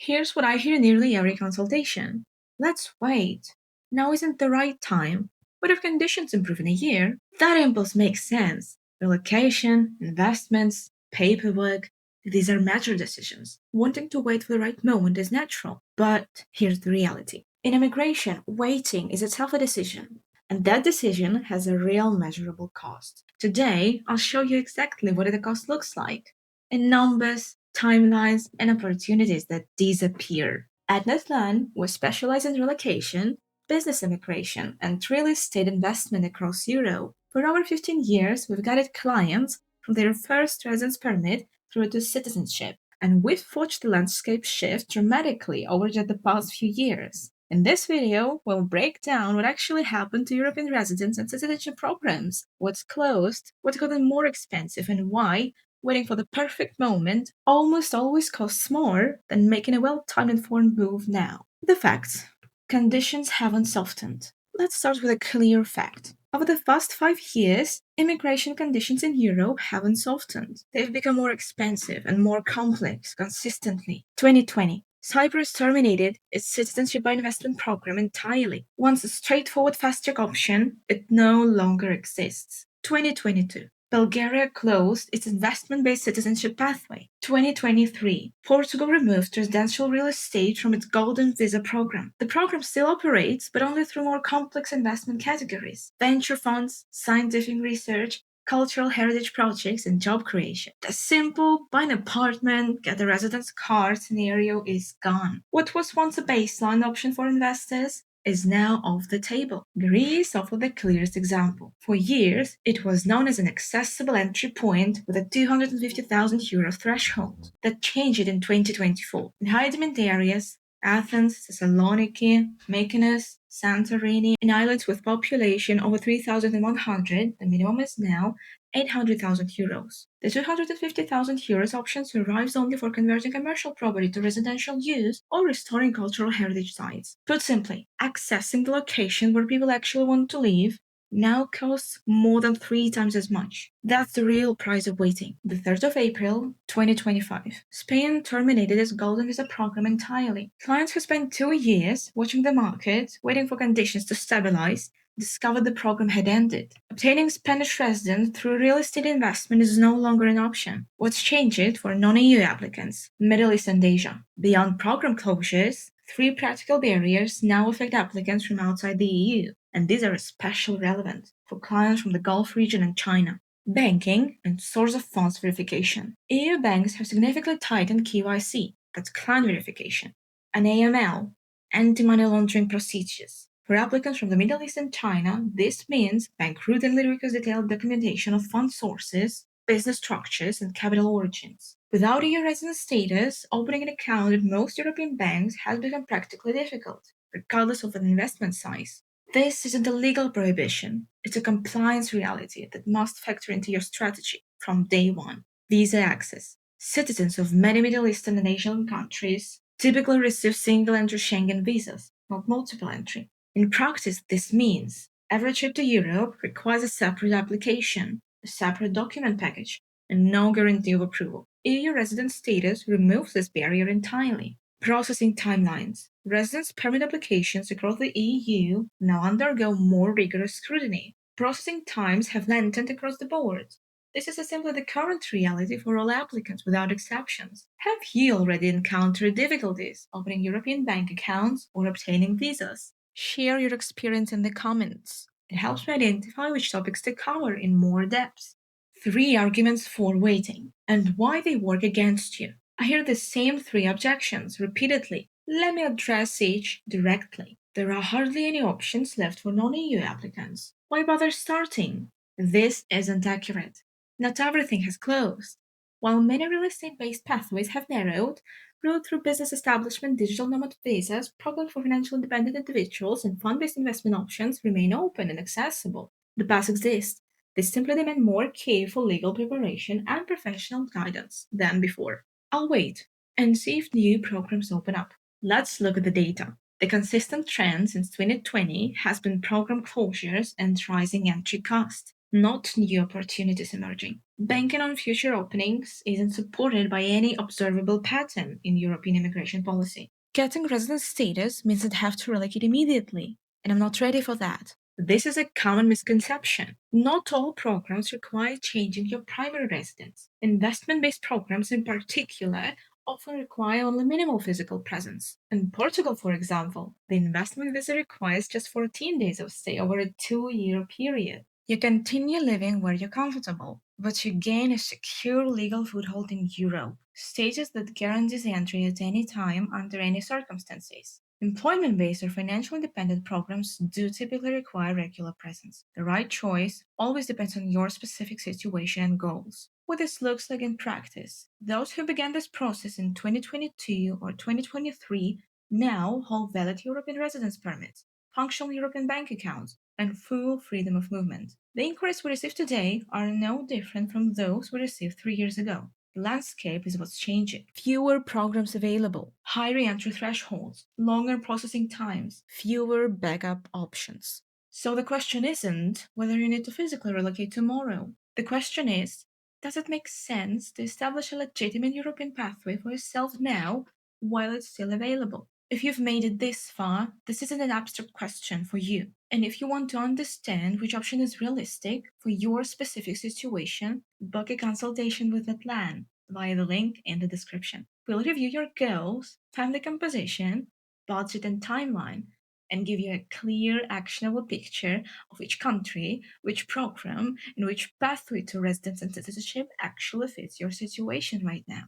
Here's what I hear nearly every consultation. Let's wait. Now isn't the right time. But if conditions improve in a year, that impulse makes sense. Relocation, investments, paperwork, these are major decisions. Wanting to wait for the right moment is natural. But here's the reality. In immigration, waiting is itself a decision. And that decision has a real measurable cost. Today, I'll show you exactly what the cost looks like in numbers, timelines, and opportunities that disappear. At Netland, we specialize in relocation, business immigration, and real estate investment across Europe. For over 15 years, we've guided clients from their first residence permit through to citizenship, and we've watched the landscape shift dramatically over just the past few years. In this video, we'll break down what actually happened to European residence and citizenship programs, what's closed, what's gotten more expensive, and why waiting for the perfect moment almost always costs more than making a well-timed informed move now. The facts. Conditions haven't softened. Let's start with a clear fact. Over the past 5 years, immigration conditions in Europe haven't softened. They've become more expensive and more complex consistently. 2020. Cyprus terminated its citizenship by investment program entirely. Once a straightforward fast-track option, it no longer exists. 2022. Bulgaria closed its investment-based citizenship pathway. 2023. Portugal removed residential real estate from its Golden Visa program. The program still operates, but only through more complex investment categories: venture funds, scientific research, cultural heritage projects, and job creation. The simple buy an apartment, get a residence card scenario is gone. What was once a baseline option for investors is now off the table. Greece offered the clearest example. For years, it was known as an accessible entry point with a €250,000 threshold. That changed in 2024. In high-demand areas, Athens, Thessaloniki, Mykonos, Santorini, and islands with population over 3,100, the minimum is now €800,000. The €250,000 option survives only for converting commercial property to residential use or restoring cultural heritage sites. Put simply, accessing the location where people actually want to live now costs more than 3 times as much. That's the real price of waiting. The 3rd of April, 2025. Spain terminated its Golden Visa program entirely. Clients who spent 2 years watching the market, waiting for conditions to stabilize, discovered the program had ended. Obtaining Spanish residence through real estate investment is no longer an option. What's changed for non-EU applicants? Middle East and Asia. Beyond program closures, 3 practical barriers now affect applicants from outside the EU, and these are especially relevant for clients from the Gulf region and China. Banking and source of funds verification. EU banks have significantly tightened KYC, that's client verification, and AML, anti-money laundering procedures. For applicants from the Middle East and China, this means bank routinely requires detailed documentation of fund sources, business structures, and capital origins. Without EU resident status, opening an account at most European banks has become practically difficult, regardless of an investment size. This isn't a legal prohibition, it's a compliance reality that must factor into your strategy from day one. Visa access. Citizens of many Middle Eastern and Asian countries typically receive single-entry Schengen visas, not multiple entry. In practice, this means every trip to Europe requires a separate application, a separate document package, and no guarantee of approval. EU resident status removes this barrier entirely. Processing timelines. Residence permit applications across the EU now undergo more rigorous scrutiny. Processing times have lengthened across the board. This is simply the current reality for all applicants without exceptions. Have you already encountered difficulties opening European bank accounts or obtaining visas? Share your experience in the comments. It helps me identify which topics to cover in more depth. 3 arguments for waiting and why they work against you. I hear the same 3 objections repeatedly. Let me address each directly. There are hardly any options left for non-EU applicants. Why bother starting? This isn't accurate. Not everything has closed. While many real estate-based pathways have narrowed, route through business establishment, digital nomad visas, programs for financial independent individuals, and fund-based investment options remain open and accessible. The paths exist. They simply demand more careful legal preparation and professional guidance than before. I'll wait and see if new programs open up. Let's look at the data. The consistent trend since 2020 has been program closures and rising entry cost. not new opportunities emerging. Banking on future openings isn't supported by any observable pattern in European immigration policy. Getting residence status means I'd have to relocate immediately, and I'm not ready for that. This is a common misconception. Not all programs require changing your primary residence. Investment based programs, in particular, often require only minimal physical presence. In Portugal, for example, the investment visa requires just 14 days of stay over a 2-year period. You continue living where you're comfortable, but you gain a secure legal foothold in Europe, status that guarantees entry at any time under any circumstances. Employment based or financial independent programs do typically require regular presence. The right choice always depends on your specific situation and goals. What this looks like in practice: those who began this process in 2022 or 2023 now hold valid European residence permits, functional European bank accounts, and full freedom of movement. The inquiries we receive today are no different from those we received 3 years ago. The landscape is what's changing. Fewer programs available, high re-entry thresholds, longer processing times, fewer backup options. So the question isn't whether you need to physically relocate tomorrow. The question is, does it make sense to establish a legitimate European pathway for yourself now while it's still available? If you've made it this far, this isn't an abstract question for you. And if you want to understand which option is realistic for your specific situation, book a consultation with a plan via the link in the description. We'll review your goals, family composition, budget, and timeline, and give you a clear, actionable picture of which country, which program, and which pathway to residence and citizenship actually fits your situation right now.